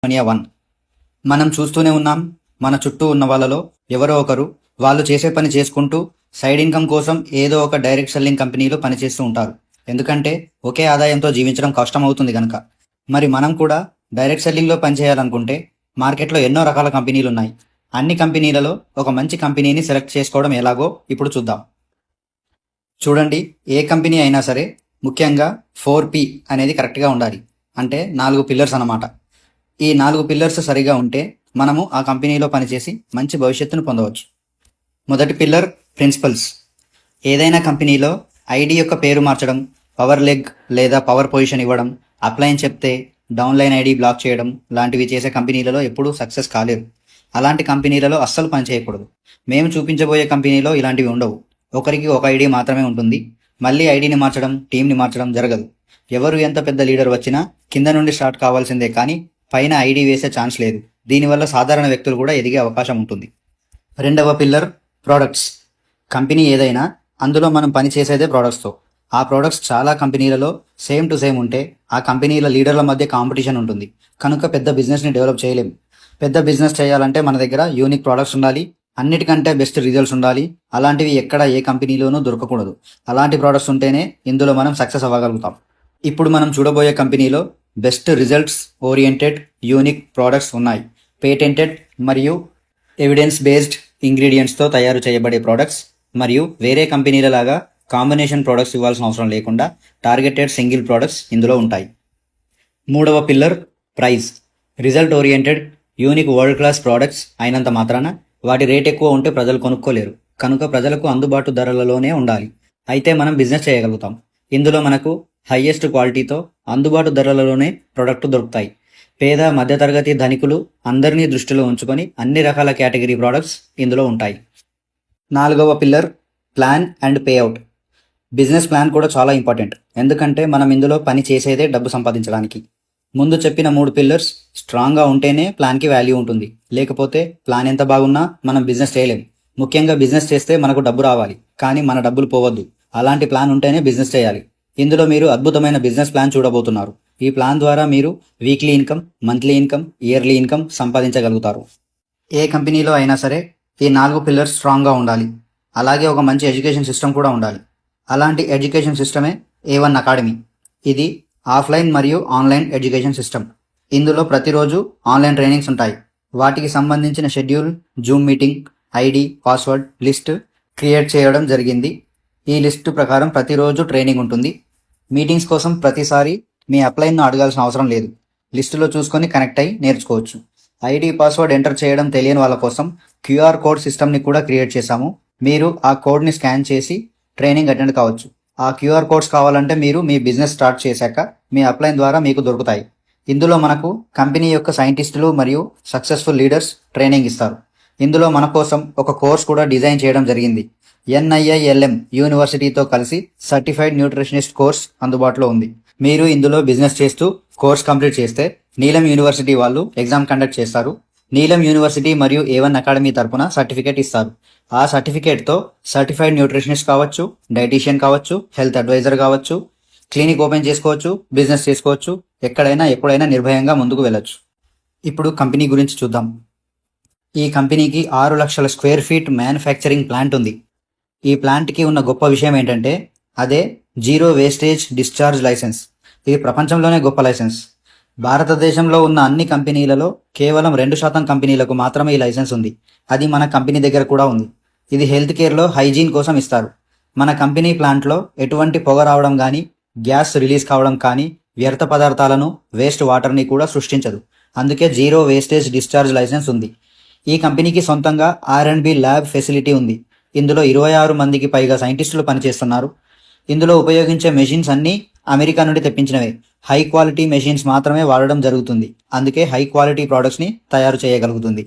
సోనియా 1. మనం చూస్తూనే ఉన్నాం, మన చుట్టూ ఉన్న వాళ్ళలో ఎవరో ఒకరు వాళ్ళు చేసే పని చేసుకుంటూ సైడ్ ఇన్కమ్ కోసం ఏదో ఒక డైరెక్ట్ సెల్లింగ్ కంపెనీలో పనిచేస్తూ ఉంటారు. ఎందుకంటే ఒకే ఆదాయంతో జీవించడం కష్టం అవుతుంది కనుక. మరి మనం కూడా డైరెక్ట్ సెల్లింగ్లో పనిచేయాలనుకుంటే మార్కెట్లో ఎన్నో రకాల కంపెనీలు ఉన్నాయి. అన్ని కంపెనీలలో ఒక మంచి కంపెనీని సెలెక్ట్ చేసుకోవడం ఎలాగో ఇప్పుడు చూద్దాం. చూడండి, ఏ కంపెనీ అయినా సరే ముఖ్యంగా 4P అనేది కరెక్ట్గా ఉండాలి. అంటే 4 పిల్లర్స్ అన్నమాట. ఈ 4 పిల్లర్స్ సరిగా ఉంటే మనము ఆ కంపెనీలో పనిచేసి మంచి భవిష్యత్తును పొందవచ్చు. మొదటి పిల్లర్ ప్రిన్సిపల్స్. ఏదైనా కంపెనీలో ఐడి యొక్క పేరు మార్చడం, పవర్ లెగ్ లేదా పవర్ పొజిషన్ ఇవ్వడం, అప్లైన్ చెప్తే డౌన్లైన్ ఐడి బ్లాక్ చేయడం లాంటివి చేసే కంపెనీలలో ఎప్పుడూ సక్సెస్ కాలేరు. అలాంటి కంపెనీలలో అస్సలు పని చేయకూడదు. మేము చూపించబోయే కంపెనీలో ఇలాంటివి ఉండవు. ఒకరికి ఒక ఐడి మాత్రమే ఉంటుంది. మళ్ళీ ఐడిని మార్చడం, టీంని మార్చడం జరగదు. ఎవరు ఎంత పెద్ద లీడర్ వచ్చినా కింద నుండి స్టార్ట్ కావాల్సిందే కానీ పైన ఐడి వేసే ఛాన్స్ లేదు. దీనివల్ల సాధారణ వ్యక్తులు కూడా ఎదిగే అవకాశం ఉంటుంది. రెండవ పిల్లర్ ప్రోడక్ట్స్. కంపెనీ ఏదైనా అందులో మనం పని చేసేదే ప్రోడక్ట్స్తో. ఆ ప్రోడక్ట్స్ చాలా కంపెనీలలో సేమ్ టు సేమ్ ఉంటే ఆ కంపెనీల లీడర్ల మధ్య కాంపిటీషన్ ఉంటుంది. కనుక పెద్ద బిజినెస్ని డెవలప్ చేయలేం. పెద్ద బిజినెస్ చేయాలంటే మన దగ్గర యూనిక్ ప్రోడక్ట్స్ ఉండాలి, అన్నిటికంటే బెస్ట్ రిజల్ట్స్ ఉండాలి. అలాంటివి ఎక్కడ ఏ కంపెనీలోనూ దొరకకూడదు. అలాంటి ప్రోడక్ట్స్ ఉంటేనే ఇందులో మనం సక్సెస్ అవ్వగలుగుతాం. ఇప్పుడు మనం చూడబోయే కంపెనీలో best results oriented unique products ఉన్నాయి. పేటెంటెడ్ మరియు ఎవిడెన్స్ బేస్డ్ ఇంగ్రీడియంట్స్తో తయారు చేయబడే ప్రోడక్ట్స్ మరియు వేరే కంపెనీల లాగా కాంబినేషన్ ప్రోడక్ట్స్ ఇవ్వాల్సిన అవసరం లేకుండా టార్గెటెడ్ సింగిల్ ప్రోడక్ట్స్ ఇందులో ఉంటాయి. మూడవ pillar price. Result oriented unique world class products అయినంత మాత్రాన వాటి రేట్ ఎక్కువ ఉంటే ప్రజలు కొనుక్కోలేరు. కనుక ప్రజలకు అందుబాటు ధరలలోనే ఉండాలి. అయితే మనం బిజినెస్ చేయగలుగుతాం. ఇందులో మనకు హైయెస్ట్ క్వాలిటీతో అందుబాటు ధరలలోనే ప్రొడక్ట్ దొరుకుతాయి. పేద, మధ్యతరగతి, ధనికులు అందరినీ దృష్టిలో ఉంచుకొని అన్ని రకాల కేటగిరీ ప్రోడక్ట్స్ ఇందులో ఉంటాయి. నాలుగవ pillar plan and payout. Business plan కూడా చాలా ఇంపార్టెంట్. ఎందుకంటే మనం ఇందులో పని చేసేదే డబ్బు సంపాదించడానికి. ముందు చెప్పిన 3 పిల్లర్స్ స్ట్రాంగ్గా ఉంటేనే ప్లాన్కి వాల్యూ ఉంటుంది. లేకపోతే ప్లాన్ ఎంత బాగున్నా మనం బిజినెస్ చేయలేం. ముఖ్యంగా బిజినెస్ చేస్తే మనకు డబ్బు రావాలి, కానీ మన డబ్బులు పోవద్దు. అలాంటి ప్లాన్ ఉంటేనే బిజినెస్ చేయాలి. ఇందులో మీరు అద్భుతమైన బిజినెస్ ప్లాన్ చూడబోతున్నారు. ఈ ప్లాన్ ద్వారా మీరు weekly income, monthly income, yearly income సంపాదించగలుగుతారు. ఏ కంపెనీలో అయినా సరే ఈ 4 పిల్లర్స్ స్ట్రాంగ్గా ఉండాలి. అలాగే ఒక మంచి ఎడ్యుకేషన్ సిస్టమ్ కూడా ఉండాలి. అలాంటి ఎడ్యుకేషన్ సిస్టమే A1 అకాడమీ. ఇది ఆఫ్లైన్ మరియు ఆన్లైన్ ఎడ్యుకేషన్ సిస్టమ్. ఇందులో ప్రతిరోజు ఆన్లైన్ ట్రైనింగ్స్ ఉంటాయి. వాటికి సంబంధించిన schedule, Zoom meeting, ID, password list create చేయడం జరిగింది. ఈ లిస్టు ప్రకారం ప్రతిరోజు ట్రైనింగ్ ఉంటుంది. మీటింగ్స్ కోసం ప్రతిసారి మీ అప్లైన్ను అడగాల్సిన అవసరం లేదు. లిస్టులో చూసుకొని కనెక్ట్ అయ్యి నేర్చుకోవచ్చు. ఐడి, పాస్వర్డ్ ఎంటర్ చేయడం తెలియని వాళ్ళ కోసం QR కోడ్ సిస్టమ్ని కూడా క్రియేట్ చేశాము. మీరు ఆ కోడ్ని స్కాన్ చేసి ట్రైనింగ్ అటెండ్ కావచ్చు. ఆ QR కోడ్స్ కావాలంటే మీరు మీ బిజినెస్ స్టార్ట్ చేశాక మీ అప్లైన్ ద్వారా మీకు దొరుకుతాయి. ఇందులో మనకు కంపెనీ యొక్క సైంటిస్టులు మరియు సక్సెస్ఫుల్ లీడర్స్ ట్రైనింగ్ ఇస్తారు. ఇందులో మన కోసం ఒక కోర్స్ కూడా డిజైన్ చేయడం జరిగింది. NIILM యూనివర్సిటీతో కలిసి సర్టిఫైడ్ న్యూట్రిషనిస్ట్ కోర్స్ అందుబాటులో ఉంది. మీరు ఇందులో బిజినెస్ చేస్తూ కోర్స్ కంప్లీట్ చేస్తే నీలం యూనివర్సిటీ వాళ్ళు ఎగ్జామ్ కండక్ట్ చేస్తారు. నీలం యూనివర్సిటీ మరియు A1 అకాడమీ తరపున సర్టిఫికేట్ ఇస్తారు. ఆ సర్టిఫికేట్తో సర్టిఫైడ్ న్యూట్రిషనిస్ట్ కావచ్చు, డైటీషియన్ కావచ్చు, హెల్త్ అడ్వైజర్ కావచ్చు, క్లినిక్ ఓపెన్ చేసుకోవచ్చు, బిజినెస్ చేసుకోవచ్చు. ఎక్కడైనా ఎప్పుడైనా నిర్భయంగా ముందుకు వెళ్ళొచ్చు. ఇప్పుడు కంపెనీ గురించి చూద్దాం. ఈ కంపెనీకి 6 లక్షల స్క్వేర్ ఫీట్ మ్యానుఫ్యాక్చరింగ్ ప్లాంట్ ఉంది. ఈ ప్లాంట్కి ఉన్న గొప్ప విషయం ఏంటంటే అదే జీరో వేస్టేజ్ డిశ్చార్జ్ లైసెన్స్. ఇది ప్రపంచంలోనే గొప్ప లైసెన్స్. భారతదేశంలో ఉన్న అన్ని కంపెనీలలో కేవలం 2% కంపెనీలకు మాత్రమే ఈ లైసెన్స్ ఉంది. అది మన కంపెనీ దగ్గర కూడా ఉంది. ఇది హెల్త్ కేర్లో హైజీన్ కోసం ఇస్తారు. మన కంపెనీ ప్లాంట్లో ఎటువంటి పొగ రావడం కానీ, గ్యాస్ రిలీజ్ కావడం కానీ వ్యర్థ పదార్థాలను, వేస్ట్ వాటర్ని కూడా సృష్టించదు. అందుకే జీరో వేస్టేజ్ డిశ్చార్జ్ లైసెన్స్ ఉంది. ఈ కంపెనీకి సొంతంగా R&B ల్యాబ్ ఫెసిలిటీ ఉంది. ఇందులో 26 మందికి పైగా సైంటిస్టులు పనిచేస్తున్నారు. ఇందులో ఉపయోగించే మెషిన్స్ అన్నీ అమెరికా నుండి తెప్పించినవే. హై క్వాలిటీ మెషిన్స్ మాత్రమే వాడడం జరుగుతుంది. అందుకే హై క్వాలిటీ ప్రోడక్ట్స్ని తయారు చేయగలుగుతుంది.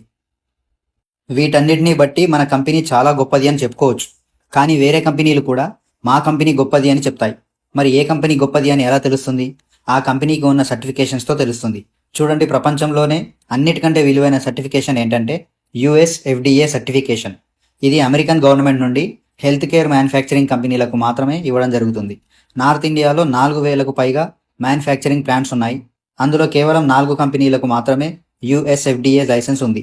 వీటన్నిటిని బట్టి మన కంపెనీ చాలా గొప్పది అని చెప్పుకోవచ్చు. కానీ వేరే కంపెనీలు కూడా మా కంపెనీ గొప్పది అని చెప్తాయి. మరి ఏ కంపెనీ గొప్పది అని ఎలా తెలుస్తుంది? ఆ కంపెనీకి ఉన్న సర్టిఫికేషన్స్తో తెలుస్తుంది. చూడండి, ప్రపంచంలోనే అన్నిటికంటే విలువైన సర్టిఫికేషన్ ఏంటంటే US FDA సర్టిఫికేషన్. ఇది అమెరికన్ గవర్నమెంట్ నుండి హెల్త్ కేర్ మ్యానుఫ్యాక్చరింగ్ కంపెనీలకు మాత్రమే ఇవ్వడం జరుగుతుంది. నార్త్ ఇండియాలో 4000కు పైగా మ్యానుఫ్యాక్చరింగ్ ప్లాంట్స్ ఉన్నాయి. అందులో కేవలం 4 కంపెనీలకు మాత్రమే యుఎస్ఎఫ్డిఏ లైసెన్స్ ఉంది.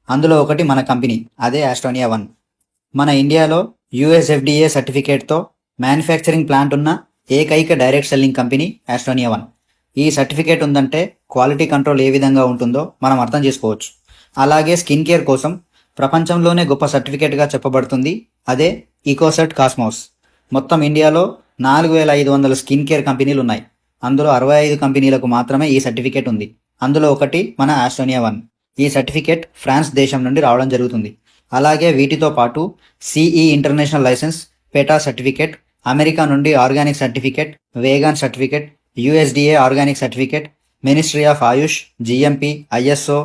అందులో ఒకటి మన కంపెనీ, అదే ఆస్ట్రోనియా 1. మన ఇండియాలో యుఎస్ఎఫ్డిఏ సర్టిఫికేట్తో మ్యానుఫ్యాక్చరింగ్ ప్లాంట్ ఉన్న ఏకైక డైరెక్ట్ సెల్లింగ్ కంపెనీ ఆస్ట్రోనియా 1. ఈ సర్టిఫికేట్ ఉందంటే క్వాలిటీ కంట్రోల్ ఏ విధంగా ఉంటుందో మనం అర్థం చేసుకోవచ్చు. అలాగే స్కిన్ కేర్ కోసం ప్రపంచంలోనే గొప్ప సర్టిఫికేట్గా చెప్పబడుతుంది, అదే ఈకోసర్ట్ కాస్మోస్. మొత్తం ఇండియాలో 4500 స్కిన్ కేర్ కంపెనీలు ఉన్నాయి. అందులో 65 కంపెనీలకు మాత్రమే ఈ సర్టిఫికేట్ ఉంది. అందులో ఒకటి మన ఆస్ట్రోనియా 1. ఈ సర్టిఫికేట్ ఫ్రాన్స్ దేశం నుండి రావడం జరుగుతుంది. అలాగే వీటితో పాటు CE international license, PETA certificate, America నుండి organic certificate, vegan certificate, USDA organic certificate, ministry of AYUSH, GMP, ISO,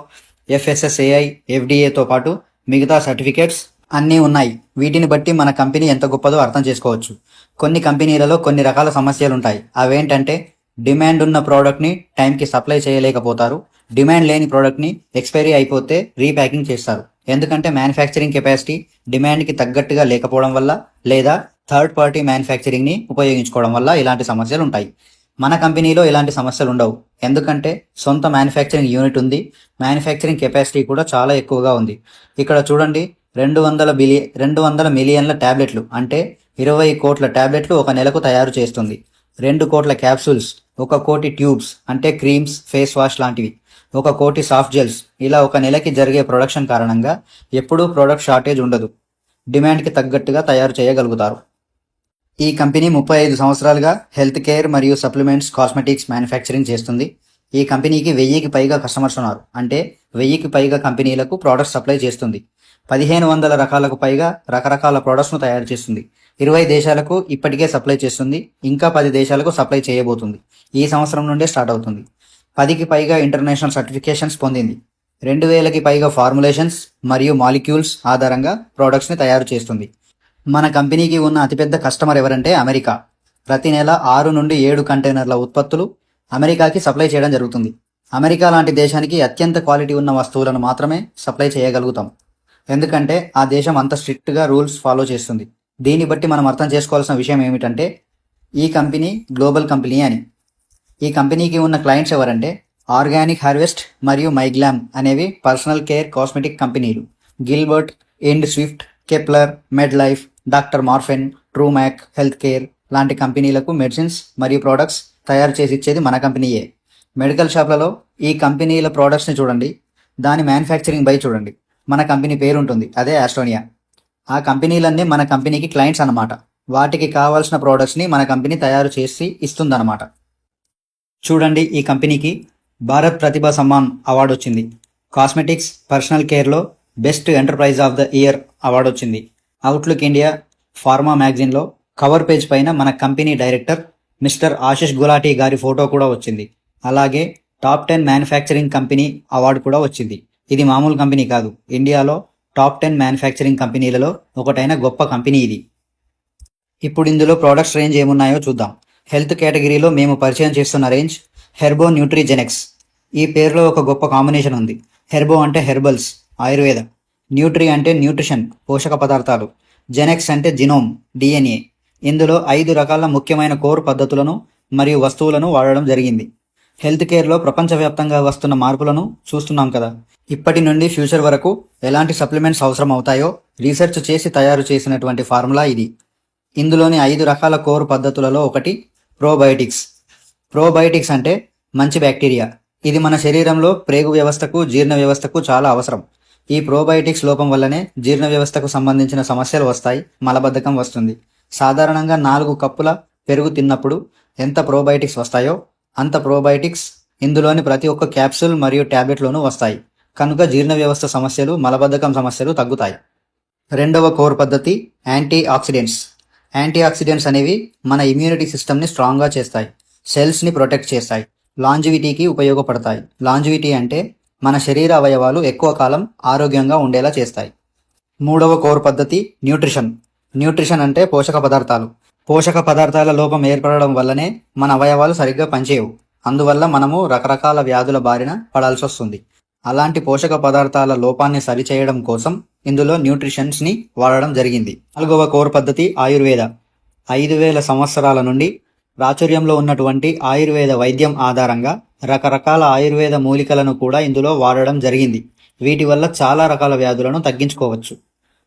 FSSAI, ఎఫ్డిఏతో పాటు మిగతా సర్టిఫికేట్స్ అన్నీ ఉన్నాయి. వీటిని బట్టి మన కంపెనీ ఎంత గొప్పదో అర్థం చేసుకోవచ్చు. కొన్ని కంపెనీలలో కొన్ని రకాల సమస్యలు ఉంటాయి. అవేంటంటే డిమాండ్ ఉన్న ప్రోడక్ట్ని టైంకి సప్లై చేయలేకపోతారు. డిమాండ్ లేని ప్రోడక్ట్ని ఎక్స్పైరీ అయిపోతే రీప్యాకింగ్ చేస్తారు. ఎందుకంటే మ్యానుఫ్యాక్చరింగ్ కెపాసిటీ డిమాండ్కి తగ్గట్టుగా లేకపోవడం వల్ల, లేదా థర్డ్ పార్టీ మ్యానుఫ్యాక్చరింగ్ని ఉపయోగించుకోవడం వల్ల ఇలాంటి సమస్యలు ఉంటాయి. మన కంపెనీలో ఇలాంటి సమస్యలు ఉండవు. ఎందుకంటే సొంత మ్యానుఫ్యాక్చరింగ్ యూనిట్ ఉంది. మ్యానుఫ్యాక్చరింగ్ కెపాసిటీ కూడా చాలా ఎక్కువగా ఉంది. ఇక్కడ చూడండి, 200 మిలియన్ల ట్యాబ్లెట్లు అంటే 20 కోట్ల ట్యాబ్లెట్లు ఒక నెలకు తయారు చేస్తుంది. 2 కోట్ల క్యాప్సూల్స్, 1 కోటి ట్యూబ్స్ అంటే క్రీమ్స్, ఫేస్ వాష్ లాంటివి, 1 కోటి సాఫ్ట్ జెల్స్. ఇలా ఒక నెలకి జరిగే ప్రొడక్షన్ కారణంగా ఎప్పుడూ ప్రోడక్ట్ షార్టేజ్ ఉండదు. డిమాండ్కి తగ్గట్టుగా తయారు చేయగలుగుతారు. ఈ కంపెనీ 35 సంవత్సరాలుగా హెల్త్ కేర్ మరియు సప్లిమెంట్స్, కాస్మెటిక్స్ మ్యానుఫ్యాక్చరింగ్ చేస్తుంది. ఈ కంపెనీకి 1000కి పైగా కస్టమర్స్ ఉన్నారు. అంటే 1000కి పైగా కంపెనీలకు ప్రోడక్ట్స్ సప్లై చేస్తుంది. 1500 రకాలకు పైగా రకరకాల ప్రోడక్ట్స్ను తయారు చేస్తుంది. 20 దేశాలకు ఇప్పటికే సప్లై చేస్తుంది. ఇంకా 10 దేశాలకు సప్లై చేయబోతుంది. ఈ సంవత్సరం నుండే స్టార్ట్ అవుతుంది. 10కి పైగా ఇంటర్నేషనల్ సర్టిఫికేషన్స్ పొందింది. 2000కి పైగా ఫార్ములేషన్స్ మరియు మాలిక్యూల్స్ ఆధారంగా ప్రోడక్ట్స్ని తయారు చేస్తుంది. మన కంపెనీకి ఉన్న అతిపెద్ద కస్టమర్ ఎవరంటే అమెరికా. ప్రతి నెల 6 నుండి 7 కంటైనర్ల ఉత్పత్తులు అమెరికాకి సప్లై చేయడం జరుగుతుంది. అమెరికా లాంటి దేశానికి అత్యంత క్వాలిటీ ఉన్న వస్తువులను మాత్రమే సప్లై చేయగలుగుతాం. ఎందుకంటే ఆ దేశం అంత స్ట్రిక్ట్గా రూల్స్ ఫాలో చేస్తుంది. దీన్ని బట్టి మనం అర్థం చేసుకోవాల్సిన విషయం ఏమిటంటే ఈ కంపెనీ గ్లోబల్ కంపెనీ అని. ఈ కంపెనీకి ఉన్న క్లయింట్స్ ఎవరంటే ఆర్గానిక్ హార్వెస్ట్ మరియు మైగ్లామ్ అనేవి పర్సనల్ కేర్ కాస్మెటిక్ కంపెనీలు. గిల్బర్ట్, ఎండ్ స్విఫ్ట్, కెప్లర్, మెడ్ లైఫ్, డాక్టర్ మార్ఫెన్, ట్రూమ్యాక్ హెల్త్ కేర్ లాంటి కంపెనీలకు మెడిసిన్స్ మరియు ప్రోడక్ట్స్ తయారు చేసి ఇచ్చేది మన కంపెనీయే. మెడికల్ షాప్లలో ఈ కంపెనీల ప్రోడక్ట్స్ని చూడండి, దాని మ్యానుఫ్యాక్చరింగ్ బై చూడండి. మన కంపెనీ పేరు ఉంటుంది, అదే ఆస్ట్రోనియా. ఆ కంపెనీలన్నీ మన కంపెనీకి క్లయింట్స్ అన్నమాట. వాటికి కావాల్సిన ప్రోడక్ట్స్ని మన కంపెనీ తయారు చేసి ఇస్తుందన్నమాట. చూడండి, ఈ కంపెనీకి భారత్ ప్రతిభా సమ్మాన్ అవార్డు వచ్చింది. కాస్మెటిక్స్, పర్సనల్ కేర్లో best enterprise of the year award వచ్చింది. అవుట్లుక్ ఇండియా ఫార్మా మ్యాగజైన్లో కవర్ పేజ్ పైన మన company director mister Ashish Gulati గారి ఫోటో కూడా వచ్చింది. అలాగే టాప్ 10 మ్యానుఫ్యాక్చరింగ్ కంపెనీ అవార్డు కూడా వచ్చింది. ఇది మామూలు కంపెనీ కాదు, ఇండియాలో టాప్ 10 మ్యానుఫ్యాక్చరింగ్ కంపెనీలలో ఒకటైన గొప్ప కంపెనీ ఇది. ఇప్పుడు ఇందులో ప్రోడక్ట్స్ రేంజ్ ఏమున్నాయో చూద్దాం. హెల్త్ కేటగిరీలో మేము పరిచయం చేస్తున్న రేంజ్ హెర్బో న్యూట్రిజెనెక్స్. ఈ పేరులో ఒక గొప్ప కాంబినేషన్ ఉంది. హెర్బో అంటే హెర్బల్స్, ఆయుర్వేద. న్యూట్రి అంటే న్యూట్రిషన్, పోషక పదార్థాలు. జెనెక్స్ అంటే జినోమ్, డిఎన్ఏ. ఇందులో 5 రకాల ముఖ్యమైన కోర్ పద్ధతులను మరియు వస్తువులను వాడడం జరిగింది. హెల్త్ కేర్లో ప్రపంచవ్యాప్తంగా వస్తున్న మార్పులను చూస్తున్నాం కదా. ఇప్పటి నుండి ఫ్యూచర్ వరకు ఎలాంటి సప్లిమెంట్స్ అవసరం అవుతాయో రీసెర్చ్ చేసి తయారు చేసినటువంటి ఫార్ములా ఇది. ఇందులోని 5 రకాల కోర్ పద్ధతులలో ఒకటి ప్రోబయోటిక్స్. ప్రోబయోటిక్స్ అంటే మంచి బ్యాక్టీరియా. ఇది మన శరీరంలో ప్రేగు వ్యవస్థకు, జీర్ణ వ్యవస్థకు చాలా అవసరం. ఈ ప్రోబయోటిక్స్ లోపం వల్లనే జీర్ణ వ్యవస్థకు సంబంధించిన సమస్యలు వస్తాయి, మలబద్ధకం వస్తుంది. సాధారణంగా 4 కప్పుల పెరుగు తిన్నప్పుడు ఎంత ప్రోబయోటిక్స్ వస్తాయో అంత ప్రోబయోటిక్స్ ఇందులోని ప్రతి ఒక్క క్యాప్సూల్ మరియు ట్యాబ్లెట్లోనూ వస్తాయి. కనుక జీర్ణ వ్యవస్థ సమస్యలు, మలబద్ధకం సమస్యలు తగ్గుతాయి. రెండవ కోర్ పద్ధతి యాంటీ ఆక్సిడెంట్స్. యాంటీ ఆక్సిడెంట్స్ అనేవి మన ఇమ్యూనిటీ సిస్టమ్ని స్ట్రాంగ్గా చేస్తాయి, సెల్స్ని ప్రొటెక్ట్ చేస్తాయి, లాంజివిటీకి ఉపయోగపడతాయి. లాంజివిటీ అంటే మన శరీర అవయవాలు ఎక్కువ కాలం ఆరోగ్యంగా ఉండేలా చేస్తాయి. మూడవ కోర్ పద్ధతి న్యూట్రిషన్. న్యూట్రిషన్ అంటే పోషక పదార్థాలు. పోషక పదార్థాల లోపం ఏర్పడడం వల్లనే మన అవయవాలు సరిగ్గా పనిచేయవు. అందువల్ల మనము రకరకాల వ్యాధుల బారిన పడాల్సి వస్తుంది. అలాంటి పోషక పదార్థాల లోపాన్ని సరిచేయడం కోసం ఇందులో న్యూట్రిషన్స్ని వాడడం జరిగింది. నాలుగవ కోర్ పద్ధతి ఆయుర్వేద. 5000 సంవత్సరాల నుండి ప్రాచుర్యంలో ఉన్నటువంటి ఆయుర్వేద వైద్యం ఆధారంగా రకరకాల ఆయుర్వేద మూలికలను కూడా ఇందులో వాడడం జరిగింది. వీటి వల్ల చాలా రకాల వ్యాధులను తగ్గించుకోవచ్చు.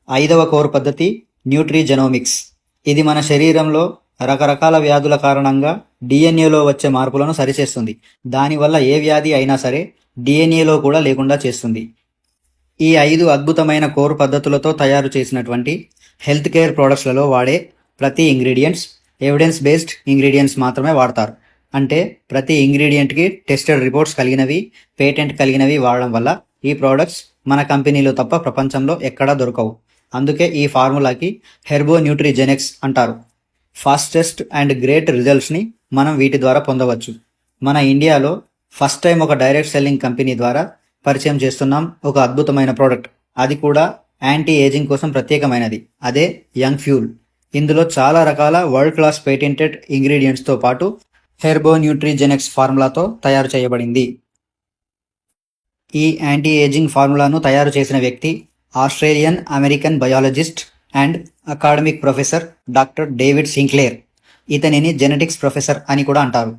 5వ కోర్ పద్ధతి న్యూట్రిజెనోమిక్స్. ఇది మన శరీరంలో రకరకాల వ్యాధుల కారణంగా డిఎన్ఏలో వచ్చే మార్పులను సరిచేస్తుంది. దానివల్ల ఏ వ్యాధి అయినా సరే డిఎన్ఏలో కూడా లేకుండా చేస్తుంది. ఈ 5 అద్భుతమైన కోర్ పద్ధతులతో తయారు చేసినటువంటి హెల్త్ కేర్ ప్రోడక్ట్స్లలో వాడే ప్రతి ఇంగ్రీడియంట్స్ ఎవిడెన్స్ బేస్డ్ ఇంగ్రీడియంట్స్ మాత్రమే వాడతారు. అంటే ప్రతి ఇంగ్రీడియంట్కి టెస్టెడ్ రిపోర్ట్స్ కలిగినవి, పేటెంట్ కలిగినవి వాడడం వల్ల ఈ ప్రోడక్ట్స్ మన కంపెనీలో తప్ప ప్రపంచంలో ఎక్కడా దొరకవు. అందుకే ఈ ఫార్ములాకి హెర్బో న్యూట్రిజెనిక్స్ అంటారు. ఫాస్టెస్ట్ అండ్ గ్రేట్ రిజల్ట్స్ని మనం వీటి ద్వారా పొందవచ్చు. మన ఇండియాలో ఫస్ట్ టైం ఒక డైరెక్ట్ సెల్లింగ్ కంపెనీ ద్వారా పరిచయం చేస్తున్నాం ఒక అద్భుతమైన ప్రోడక్ట్. అది కూడా యాంటీ ఏజింగ్ కోసం ప్రత్యేకమైనది. అదే యంగ్ ఫ్యూల్. ఇందులో చాలా రకాల వరల్డ్ క్లాస్ పేటెంటెడ్ ఇంగ్రీడియంట్స్తో పాటు హెర్బో న్యూట్రిజెనిక్స్ ఫార్ములాతో తయారు చేయబడింది. ఈ యాంటీ ఏజింగ్ ఫార్ములాను తయారు చేసిన వ్యక్తి Australian American biologist and academic professor doctor David Sinclair. ఇతనిని జెనెటిక్స్ ప్రొఫెసర్ అని కూడా అంటారు.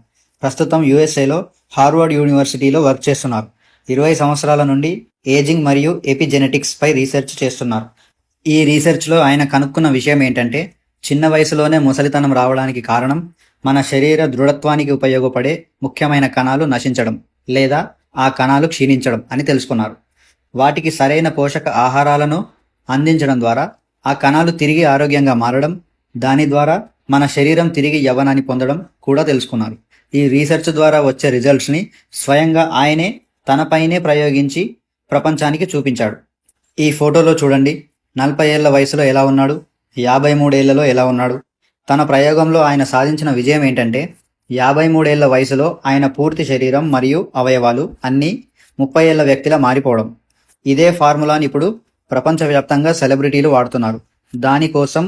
ప్రస్తుతం యుఎస్ఏలో హార్వర్డ్ యూనివర్సిటీలో వర్క్ చేస్తున్నారు. 20 సంవత్సరాల నుండి ఏజింగ్ మరియు ఎపిజెనెటిక్స్ పై రీసెర్చ్ చేస్తున్నారు. ఈ రీసెర్చ్లో ఆయన కనుక్కున్న విషయం ఏంటంటే, చిన్న వయసులోనే ముసలితనం రావడానికి కారణం మన శరీర దృఢత్వానికి ఉపయోగపడే ముఖ్యమైన కణాలు నశించడం లేదా ఆ కణాలు క్షీణించడం అని తెలుసుకున్నారు. వాటికి సరైన పోషక ఆహారాలను అందించడం ద్వారా ఆ కణాలు తిరిగి ఆరోగ్యంగా మారడం, దాని ద్వారా మన శరీరం తిరిగి యవ్వనాన్ని పొందడం కూడా తెలుసుకున్నారు. ఈ రీసెర్చ్ ద్వారా వచ్చే రిజల్ట్స్ని స్వయంగా ఆయనే తనపైనే ప్రయోగించి ప్రపంచానికి చూపించాడు. ఈ ఫోటోలో చూడండి, 40 ఏళ్ల వయసులో ఎలా ఉన్నాడు, 53 ఏళ్లలో ఎలా ఉన్నాడు. తన ప్రయోగంలో ఆయన సాధించిన విజయం ఏంటంటే 53 ఏళ్ల వయసులో ఆయన పూర్తి శరీరం మరియు అవయవాలు అన్నీ 30 ఏళ్ల వ్యక్తిలా మారిపోవడం. ఇదే ఫార్ములాని ఇప్పుడు ప్రపంచవ్యాప్తంగా సెలబ్రిటీలు వాడుతున్నారు. దానికోసం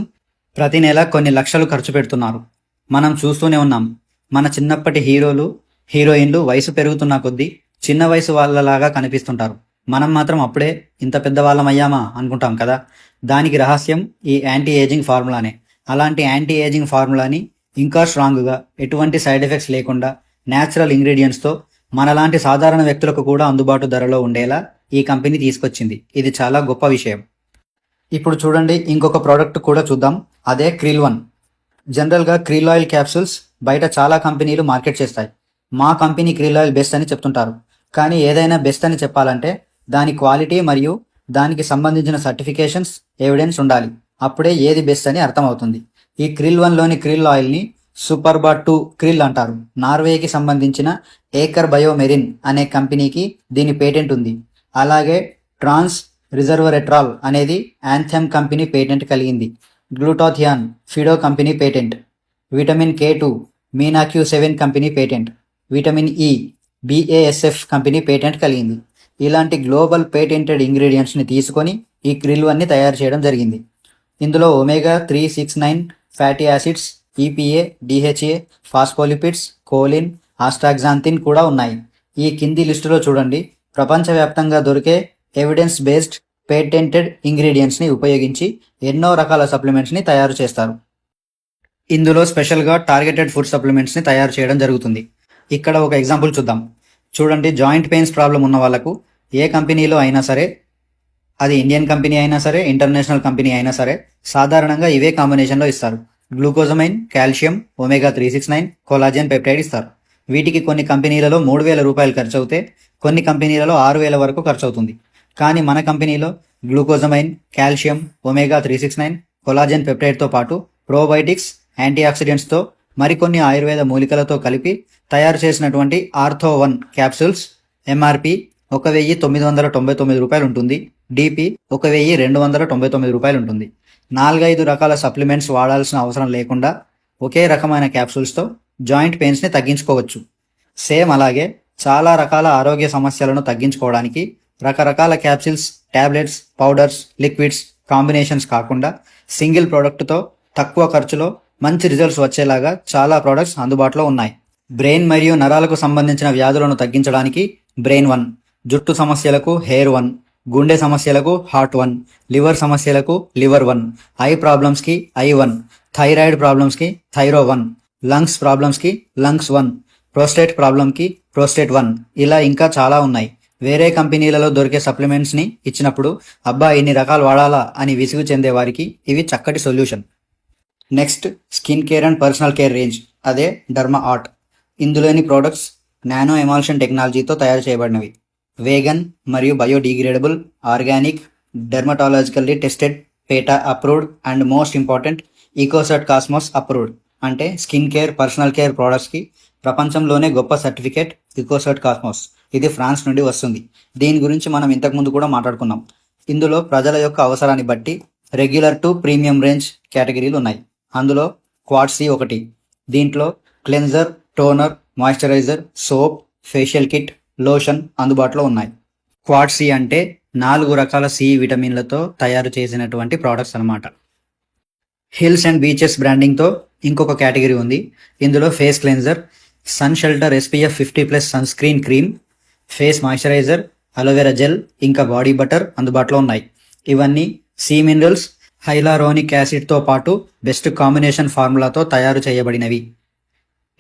ప్రతి నెల కొన్ని లక్షలు ఖర్చు పెడుతున్నారు. మనం చూస్తూనే ఉన్నాం. మన చిన్నప్పటి హీరోలు, హీరోయిన్లు వయసు పెరుగుతున్న కొద్దీ చిన్న వయసు వాళ్ళలాగా కనిపిస్తుంటారు. మనం మాత్రం అప్పుడే ఇంత పెద్దవాళ్ళం అయ్యామా అనుకుంటాం కదా. దానికి రహస్యం ఈ యాంటీ ఏజింగ్ ఫార్ములానే. అలాంటి యాంటీ ఏజింగ్ ఫార్ములాని ఇంకా స్ట్రాంగ్గా, ఎటువంటి సైడ్ ఎఫెక్ట్స్ లేకుండా న్యాచురల్ ఇంగ్రీడియంట్స్తో మనలాంటి సాధారణ వ్యక్తులకు కూడా అందుబాటు ధరలో ఉండేలా ఈ కంపెనీ తీసుకొచ్చింది. ఇది చాలా గొప్ప విషయం. ఇప్పుడు చూడండి, ఇంకొక ప్రోడక్ట్ కూడా చూద్దాం. అదే క్రిల్ 1. జనరల్గా క్రిల్ ఆయిల్ క్యాప్సూల్స్ బయట చాలా కంపెనీలు మార్కెట్ చేస్తాయి. మా కంపెనీ క్రిల్ ఆయిల్ బెస్ట్ అని చెప్తుంటారు. కానీ ఏదైనా బెస్ట్ అని చెప్పాలంటే దాని క్వాలిటీ మరియు దానికి సంబంధించిన సర్టిఫికేషన్స్, ఎవిడెన్స్ ఉండాలి. అప్పుడే ఏది బెస్ట్ అని అర్థమవుతుంది. ఈ క్రిల్ 1లోని క్రిల్ ఆయిల్ని సూపర్బా 2 క్రిల్ అంటారు. నార్వేకి సంబంధించిన ఏకర్ బయోమెరిన్ అనే కంపెనీకి దీని పేటెంట్ ఉంది. అలాగే ట్రాన్స్ రిజర్వరెట్రాల్ అనేది యాంథెమ్ కంపెనీ పేటెంట్ కలిగింది. Glutathione Fido company patent. Vitamin K2 మీనాక్యూ7 company patent. Vitamin E BASF company patent కలిగింది. ఇలాంటి గ్లోబల్ పేటెంటెడ్ ఇంగ్రీడియంట్స్ని తీసుకొని ఈ క్రిల్ 1ని తయారు చేయడం జరిగింది. ఇందులో omega 369 fatty acids, EPA, DHA, phospholipids, choline, astaxanthin కూడా ఉన్నాయి. ఈ కింది లిస్టులో చూడండి, ప్రపంచవ్యాప్తంగా దొరికే ఎవిడెన్స్ బేస్డ్ పేటెంటెడ్ ఇంగ్రీడియంట్స్ని ఉపయోగించి ఎన్నో రకాల సప్లిమెంట్స్ని తయారు చేస్తారు. ఇందులో స్పెషల్గా టార్గెటెడ్ ఫుడ్ సప్లిమెంట్స్ని తయారు చేయడం జరుగుతుంది. ఇక్కడ ఒక ఎగ్జాంపుల్ చూద్దాం. చూడండి, జాయింట్ పెయిన్స్ ప్రాబ్లం ఉన్న వాళ్ళకు ఏ కంపెనీలో అయినా సరే, అది ఇండియన్ కంపెనీ అయినా సరే, ఇంటర్నేషనల్ కంపెనీ అయినా సరే, సాధారణంగా ఇవే కాంబినేషన్లో ఇస్తారు. Glucosamine, calcium, omega 369, collagen peptide ఇస్తారు. వీటికి కొన్ని కంపెనీలలో 3,000 రూపాయలు ఖర్చు అవుతే కొన్ని కంపెనీలలో 6,000 వరకు ఖర్చు అవుతుంది. కానీ మన కంపెనీలో గ్లూకోజమైన్, కాల్షియం, ఒమేగా 369, కొలాజన్ పెప్టైడ్తో పాటు ప్రోబయోటిక్స్, యాంటీ ఆక్సిడెంట్స్తో మరికొన్ని ఆయుర్వేద మూలికలతో కలిపి తయారు చేసినటువంటి ఆర్థో1 క్యాప్సూల్స్ MRP 1,999 రూపాయలు ఉంటుంది. DP 1,299 రూపాయలు ఉంటుంది. 4-5 రకాల సప్లిమెంట్స్ వాడాల్సిన అవసరం లేకుండా ఒకే రకమైన క్యాప్సూల్స్తో జాయింట్ పెయిన్స్ని తగ్గించుకోవచ్చు. సేమ్ అలాగే చాలా రకాల ఆరోగ్య సమస్యలను తగ్గించుకోవడానికి రకరకాల capsules, tablets, powders, liquids combinations కాకుండా సింగిల్ ప్రోడక్ట్తో తక్కువ ఖర్చులో మంచి రిజల్ట్స్ వచ్చేలాగా చాలా ప్రోడక్ట్స్ అందుబాటులో ఉన్నాయి. బ్రెయిన్ మరియు నరాలకు సంబంధించిన వ్యాధులను తగ్గించడానికి బ్రెయిన్ 1, జుట్టు సమస్యలకు హెయిర్ 1, గుండె సమస్యలకు హార్ట్ 1, లివర్ సమస్యలకు లివర్ 1, ఐ ప్రాబ్లమ్స్కి ఐ 1, థైరాయిడ్ ప్రాబ్లమ్స్కి థైరో 1, లంగ్స్ ప్రాబ్లమ్స్కి లంగ్స్ 1, ప్రోస్టేట్ ప్రాబ్లంకి ప్రోస్టేట్ 1, ఇలా ఇంకా చాలా ఉన్నాయి. వేరే కంపెనీలలో దొరికే సప్లిమెంట్స్ని ఇచ్చినప్పుడు అబ్బా ఇన్ని రకాలు వాడాలా అని విసుగు చెందే వారికి ఇవి చక్కటి solution. Next skin care and personal care range, అదే డర్మా ఆర్ట్. ఇందులోని ప్రోడక్ట్స్ నానో ఎమాల్షన్ టెక్నాలజీతో తయారు చేయబడినవి. వేగన్ మరియు biodegradable, organic, dermatologically tested, PETA approved and most important Ecocert COSMOS approved. అంటే స్కిన్ కేర్, పర్సనల్ కేర్ ప్రోడక్ట్స్కి ప్రపంచంలోనే గొప్ప సర్టిఫికేట్ ఈకోసర్ట్ కాస్మోస్. ఇది ఫ్రాన్స్ నుండి వస్తుంది. దీని గురించి మనం ఇంతకుముందు కూడా మాట్లాడుకున్నాం. ఇందులో ప్రజల యొక్క అవసరాన్ని బట్టి రెగ్యులర్ టు ప్రీమియం రేంజ్ కేటగిరీలు ఉన్నాయి. అందులో క్వాడ్ సి ఒకటి. దీంట్లో cleanser, toner, moisturiser, soap, facial kit, lotion అందుబాటులో ఉన్నాయి. క్వాడ్ సి అంటే 4 రకాల సి విటమిన్లతో తయారు చేసినటువంటి ప్రోడక్ట్స్ అన్నమాట. హిల్స్ అండ్ బీచెస్ బ్రాండింగ్తో ఇంకొక కేటగిరీ ఉంది. ఇందులో face cleanser, sun shelter SPF 50+ sunscreen cream, face moisturiser, aloe vera gel, ఇంకా బాడీ బటర్ అందుబాటులో ఉన్నాయి. ఇవన్నీ సి మినరల్స్, హైలారోనిక్ యాసిడ్తో పాటు బెస్ట్ కాంబినేషన్ ఫార్ములాతో తయారు చేయబడినవి.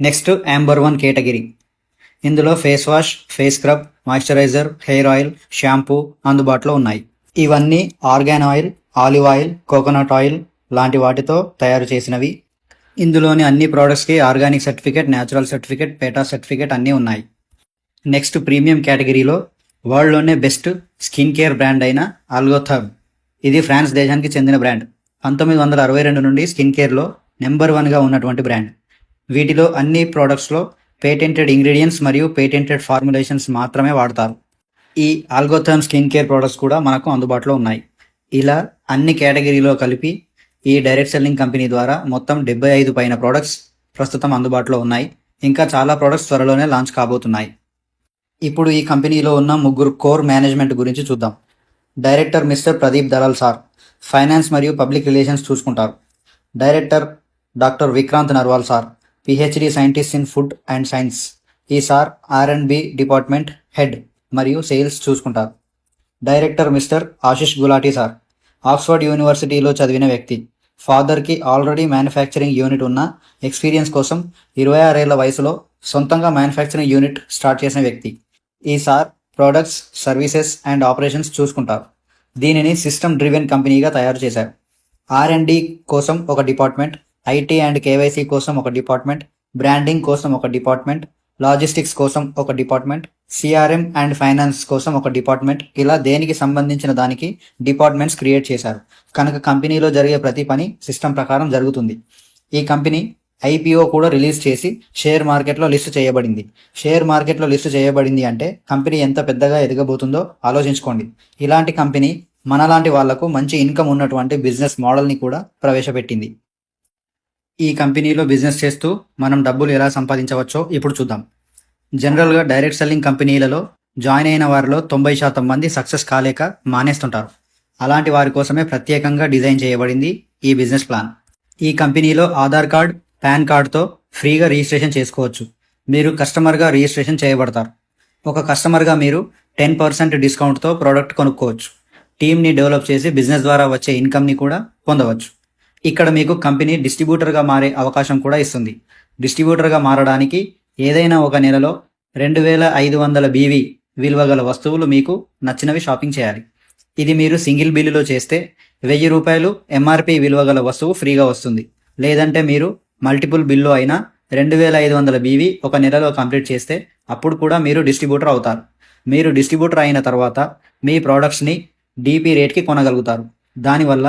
Next amber 1 category. ఇందులో face wash, face scrub, moisturizer, hair oil, shampoo అందుబాటులో ఉన్నాయి. ఇవన్నీ argan oil, olive oil, coconut oil లాంటి వాటితో తయారు చేసినవి. ఇందులోని అన్ని ప్రోడక్ట్స్కి organic certificate, natural certificate, PETA certificate అన్నీ ఉన్నాయి. నెక్స్ట్ ప్రీమియం కేటగిరీలో వరల్డ్లోనే బెస్ట్ స్కిన్ కేర్ బ్రాండ్ అయిన ఆల్గోథర్మ్. ఇది ఫ్రాన్స్ దేశానికి చెందిన బ్రాండ్. 1962 నుండి స్కిన్ కేర్లో నెంబర్ 1గా ఉన్నటువంటి బ్రాండ్. వీటిలో అన్ని ప్రోడక్ట్స్లో పేటెంటెడ్ ఇంగ్రీడియంట్స్ మరియు పేటెంటెడ్ ఫార్ములేషన్స్ మాత్రమే వాడతారు. ఈ ఆల్గోథర్మ్ స్కిన్ కేర్ ప్రోడక్ట్స్ కూడా మనకు అందుబాటులో ఉన్నాయి. ఇలా అన్ని కేటగిరీలో కలిపి ఈ డైరెక్ట్ సెల్లింగ్ కంపెనీ ద్వారా మొత్తం 75 పైన ప్రోడక్ట్స్ ప్రస్తుతం అందుబాటులో ఉన్నాయి. ఇంకా చాలా ప్రోడక్ట్స్ త్వరలోనే లాంచ్ కాబోతున్నాయి. ఇప్పుడు ఈ కంపెనీలో ఉన్న 3 కోర్ మేనేజ్మెంట్ గురించి చూద్దాం. Director mister Pradeep Dalal sir finance మరియు పబ్లిక్ రిలేషన్స్ చూసుకుంటారు. Director doctor Vikrant Narwal sir PhD scientist in food and science. ఈ సార్ R&B డిపార్ట్మెంట్ హెడ్ మరియు సేల్స్ చూసుకుంటారు. Director mister Ashish Gulati sir Oxford యూనివర్సిటీలో చదివిన వ్యక్తి. ఫాదర్కి ఆల్రెడీ మ్యానుఫ్యాక్చరింగ్ యూనిట్ ఉన్న ఎక్స్పీరియన్స్ కోసం 26 ఏళ్ల వయసులో సొంతంగా మ్యానుఫ్యాక్చరింగ్ యూనిట్ స్టార్ట్ చేసిన వ్యక్తి. ఈ sir products, services and operations చూసుకుంటారు. దీనిని సిస్టమ్ డ్రివెన్ కంపెనీగా తయారు చేశారు. R&D కోసం ఒక డిపార్ట్మెంట్, IT అండ్ KYC కోసం ఒక డిపార్ట్మెంట్, బ్రాండింగ్ కోసం ఒక డిపార్ట్మెంట్, లాజిస్టిక్స్ కోసం ఒక డిపార్ట్మెంట్, CRM అండ్ ఫైనాన్స్ కోసం ఒక డిపార్ట్మెంట్, ఇలా దేనికి సంబంధించిన దానికి డిపార్ట్మెంట్స్ క్రియేట్ చేశారు. కనుక కంపెనీలో జరిగే ప్రతి పని సిస్టమ్ ప్రకారం జరుగుతుంది. ఈ కంపెనీ IPO కూడా రిలీజ్ చేసి షేర్ మార్కెట్లో లిస్ట్ చేయబడింది. షేర్ మార్కెట్లో లిస్ట్ చేయబడింది అంటే కంపెనీ ఎంత పెద్దగా ఎదగబోతుందో ఆలోచించుకోండి. ఇలాంటి కంపెనీ మనలాంటి వాళ్లకు మంచి ఇన్కమ్ ఉన్నటువంటి బిజినెస్ మోడల్ని కూడా ప్రవేశపెట్టింది. ఈ కంపెనీలో బిజినెస్ చేస్తూ మనం డబ్బులు ఎలా సంపాదించవచ్చో ఇప్పుడు చూద్దాం. జనరల్గా డైరెక్ట్ సెల్లింగ్ కంపెనీలలో జాయిన్ అయిన వారిలో 90% మంది సక్సెస్ కాలేక మానేస్తుంటారు. అలాంటి వారి కోసమే ప్రత్యేకంగా డిజైన్ చేయబడింది ఈ బిజినెస్ ప్లాన్. ఈ కంపెనీలో ఆధార్ కార్డ్, పాన్ కార్డ్తో ఫ్రీగా రిజిస్ట్రేషన్ చేసుకోవచ్చు. మీరు కస్టమర్గా రిజిస్ట్రేషన్ చేయబడతారు. ఒక కస్టమర్గా మీరు 10% డిస్కౌంట్తో ప్రోడక్ట్ కొనుక్కోవచ్చు. టీమ్ని డెవలప్ చేసి బిజినెస్ ద్వారా వచ్చే ఇన్కమ్ని కూడా పొందవచ్చు. ఇక్కడ మీకు కంపెనీ డిస్ట్రిబ్యూటర్గా మారే అవకాశం కూడా ఇస్తుంది. డిస్ట్రిబ్యూటర్గా మారడానికి ఏదైనా ఒక నెలలో 2500 BV విలువ గల వస్తువులు మీకు నచ్చినవి షాపింగ్ చేయాలి. ఇది మీరు సింగిల్ బిల్లులో చేస్తే 1000 రూపాయలు MRP విలువ గల వస్తువు ఫ్రీగా వస్తుంది. లేదంటే మీరు మల్టిపుల్ బిల్లు అయినా 2500 BV ఒక నెలలో కంప్లీట్ చేస్తే అప్పుడు కూడా మీరు డిస్ట్రిబ్యూటర్ అవుతారు. మీరు డిస్ట్రిబ్యూటర్ అయిన తర్వాత మీ ప్రోడక్ట్స్ని DP రేట్కి కొనగలుగుతారు. దానివల్ల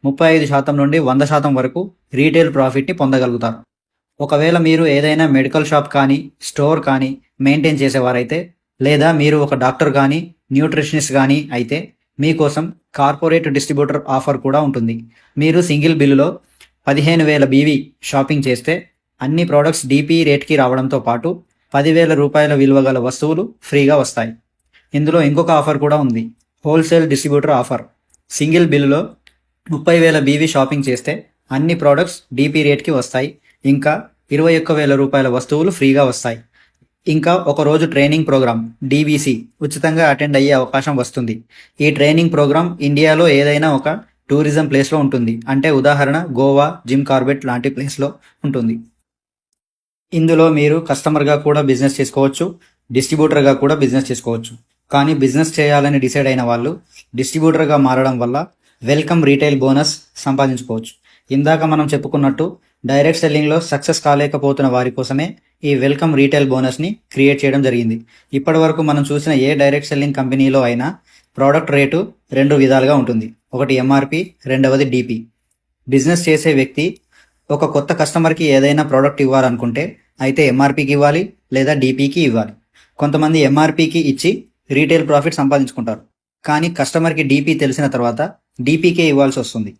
35% నుండి 100% వరకు రీటైల్ ప్రాఫిట్ని పొందగలుగుతారు. ఒకవేళ మీరు ఏదైనా మెడికల్ షాప్ కానీ, స్టోర్ కానీ మెయింటైన్ చేసేవారైతే, లేదా మీరు ఒక డాక్టర్ కానీ, న్యూట్రిషనిస్ట్ కానీ అయితే మీకోసం కార్పొరేట్ డిస్ట్రిబ్యూటర్ ఆఫర్ కూడా ఉంటుంది. మీరు సింగిల్ బిల్లులో 15,000 BV షాపింగ్ చేస్తే అన్ని ప్రోడక్ట్స్ DP రేట్కి రావడంతో పాటు 10,000 రూపాయల విలువ గల వస్తువులు ఫ్రీగా వస్తాయి. ఇందులో ఇంకొక ఆఫర్ కూడా ఉంది, హోల్సేల్ డిస్ట్రిబ్యూటర్ ఆఫర్. సింగిల్ బిల్లులో 30,000 BV షాపింగ్ చేస్తే అన్ని ప్రోడక్ట్స్ DP రేట్కి వస్తాయి. ఇంకా 21,000 రూపాయల వస్తువులు ఫ్రీగా వస్తాయి. ఇంకా ఒకరోజు ట్రైనింగ్ ప్రోగ్రామ్ DBC ఉచితంగా అటెండ్ అయ్యే అవకాశం వస్తుంది. ఈ ట్రైనింగ్ ప్రోగ్రామ్ ఇండియాలో ఏదైనా ఒక టూరిజం ప్లేస్లో ఉంటుంది. అంటే ఉదాహరణ గోవా, జిమ్ కార్బెట్ లాంటి ప్లేస్లో ఉంటుంది. ఇందులో మీరు కస్టమర్గా కూడా బిజినెస్ చేసుకోవచ్చు, డిస్ట్రిబ్యూటర్గా కూడా బిజినెస్ చేసుకోవచ్చు. కానీ బిజినెస్ చేయాలని డిసైడ్ అయిన వాళ్ళు డిస్ట్రిబ్యూటర్గా మారడం వల్ల వెల్కమ్ రీటైల్ బోనస్ సంపాదించుకోవచ్చు. ఇందాక మనం చెప్పుకున్నట్టు డైరెక్ట్ సెల్లింగ్లో సక్సెస్ కాలేకపోతున్న వారి కోసమే ఈ వెల్కమ్ రీటైల్ బోనస్ని క్రియేట్ చేయడం జరిగింది. ఇప్పటి వరకు మనం చూసిన ఏ డైరెక్ట్ సెల్లింగ్ కంపెనీలో అయినా ప్రోడక్ట్ రేటు రెండు విధాలుగా ఉంటుంది. ఒకటి ఎంఆర్పి, రెండవది డిపి. బిజినెస్ చేసే వ్యక్తి ఒక కొత్త కస్టమర్కి ఏదైనా ప్రోడక్ట్ ఇవ్వాలనుకుంటే అయితే ఎంఆర్పికి ఇవ్వాలి లేదా డిపికి ఇవ్వాలి. కొంతమంది ఎంఆర్పికి ఇచ్చి రీటైల్ ప్రాఫిట్ సంపాదించుకుంటారు. కానీ కస్టమర్కి డిపి తెలిసిన తర్వాత డిపికే ఇవ్వాల్సి వస్తుంది.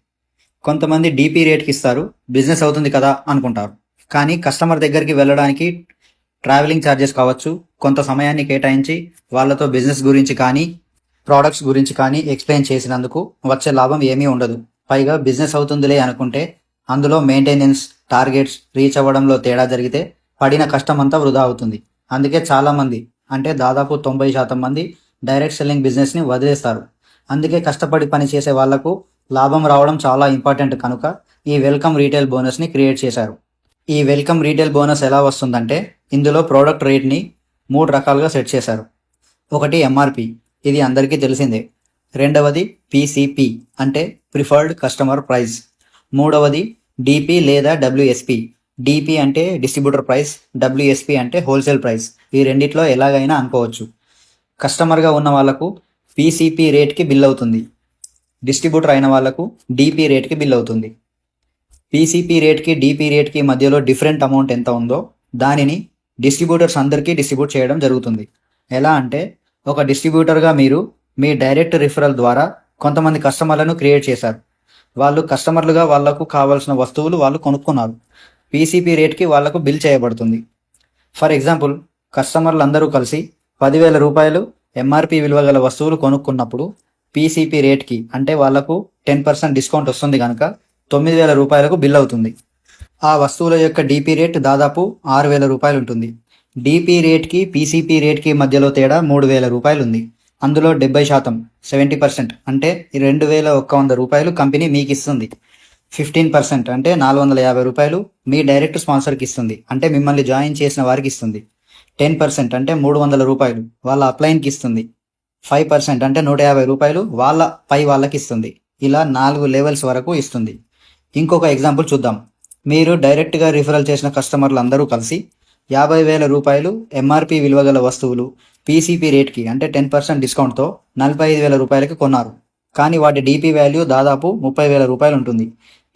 కొంతమంది డిపి రేట్కి ఇస్తారు, బిజినెస్ అవుతుంది కదా అనుకుంటారు. కానీ కస్టమర్ దగ్గరికి వెళ్ళడానికి ట్రావెలింగ్ ఛార్జెస్ కావచ్చు, కొంత సమయాన్ని కేటాయించి వాళ్ళతో బిజినెస్ గురించి కానీ ప్రోడక్ట్స్ గురించి కానీ ఎక్స్ప్లెయిన్ చేసినందుకు వచ్చే లాభం ఏమీ ఉండదు. పైగా బిజినెస్ అవుతుందిలే అనుకుంటే అందులో మెయింటెనెన్స్, టార్గెట్స్ రీచ్ అవ్వడంలో తేడా జరిగితే పడిన కష్టం అంతా వృధా అవుతుంది. అందుకే చాలామంది, అంటే దాదాపు 90% మంది డైరెక్ట్ సెల్లింగ్ బిజినెస్ని వదిలేస్తారు. అందుకే కష్టపడి పని చేసే వాళ్లకు లాభం రావడం చాలా ఇంపార్టెంట్ కనుక ఈ వెల్కమ్ రీటైల్ బోనస్ని క్రియేట్ చేశారు. ఈ వెల్కమ్ రీటైల్ బోనస్ ఎలా వస్తుందంటే ఇందులో ప్రోడక్ట్ రేట్ని 3 రకాలుగా సెట్ చేశారు. ఒకటి ఎంఆర్పి, ఇది అందరికీ తెలిసిందే. రెండవది పిసిపి అంటే ప్రిఫర్డ్ కస్టమర్ ప్రైస్. మూడవది డిపి లేదా డబ్ల్యూఎస్పి. డిపి అంటే డిస్ట్రిబ్యూటర్ ప్రైస్, డబ్ల్యూఎస్పి అంటే హోల్సేల్ ప్రైస్. ఈ రెండిట్లో ఎలాగైనా అనుకోవచ్చు. కస్టమర్గా ఉన్న వాళ్లకు పిసిపి రేట్కి బిల్ అవుతుంది, డిస్ట్రిబ్యూటర్ అయిన వాళ్లకు డిపి రేట్కి బిల్ అవుతుంది. పిసిపి రేట్కి డిపి రేట్కి మధ్యలో డిఫరెంట్ అమౌంట్ ఎంత ఉందో దానిని డిస్ట్రిబ్యూటర్స్ అందరికీ డిస్ట్రిబ్యూట్ చేయడం జరుగుతుంది. ఎలా అంటే ఒక డిస్ట్రిబ్యూటర్గా మీరు మీ డైరెక్ట్ రిఫరల్ ద్వారా కొంతమంది కస్టమర్లను క్రియేట్ చేశారు. వాళ్ళు కస్టమర్లుగా వాళ్లకు కావాల్సిన వస్తువులు వాళ్ళు కొనుక్కున్నారు. పిసిపి రేట్కి వాళ్లకు బిల్ చేయబడుతుంది. ఫర్ ఎగ్జాంపుల్, కస్టమర్లు అందరూ కలిసి 10,000 రూపాయలు ఎంఆర్పి విలువ గల వస్తువులు కొనుక్కున్నప్పుడు పిసిపి రేట్కి అంటే వాళ్లకు 10% డిస్కౌంట్ వస్తుంది కనుక 9,000 రూపాయలకు బిల్ అవుతుంది. ఆ వస్తువుల యొక్క డిపి రేట్ దాదాపు 6,000 రూపాయలు ఉంటుంది. డిపి రేట్కి పిసిపి రేట్కి మధ్యలో తేడా 3,000 రూపాయలు ఉంది. అందులో 70% 70% అంటే 2,100 రూపాయలు కంపెనీ మీకు ఇస్తుంది. 15% అంటే 450 రూపాయలు మీ డైరెక్ట్ స్పాన్సర్కి ఇస్తుంది, అంటే మిమ్మల్ని జాయిన్ చేసిన వారికి ఇస్తుంది. 10% అంటే 300 రూపాయలు వాళ్ళ అప్లైన్కి ఇస్తుంది. 5% అంటే 150 రూపాయలు వాళ్ళ పై వాళ్ళకి ఇస్తుంది. ఇలా 4 లెవెల్స్ వరకు ఇస్తుంది. ఇంకొక ఎగ్జాంపుల్ చూద్దాం. మీరు డైరెక్ట్గా రిఫరల్ చేసిన కస్టమర్లు అందరూ కలిసి 50,000 రూపాయలు ఎంఆర్పి విలువ గల వస్తువులు పిసిపి రేట్కి అంటే 10% డిస్కౌంట్తో 45,000 రూపాయలకి కొన్నారు. కానీ వాటి డిపి వాల్యూ దాదాపు 30,000 రూపాయలు ఉంటుంది.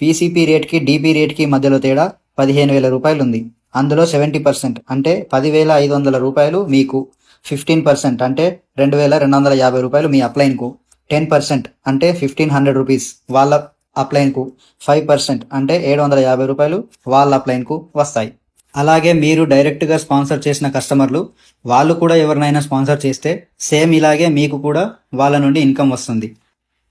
పిసిపి రేట్కి డిపి రేట్కి మధ్యలో తేడా 15,000 రూపాయలు ఉంది. అందులో 70% అంటే 10,500 రూపాయలు మీకు, 15% అంటే 2,250 రూపాయలు మీ అప్లైన్కు, 10% అంటే 1,500 రూపీస్ వాళ్ళ అప్లైన్కు, 5% అంటే 750 రూపాయలు వాళ్ళ అప్లైన్కు వస్తాయి. అలాగే మీరు డైరెక్ట్గా స్పాన్సర్ చేసిన కస్టమర్లు వాళ్ళు కూడా ఎవరినైనా స్పాన్సర్ చేస్తే సేమ్ ఇలాగే మీకు కూడా వాళ్ళ నుండి ఇన్కమ్ వస్తుంది.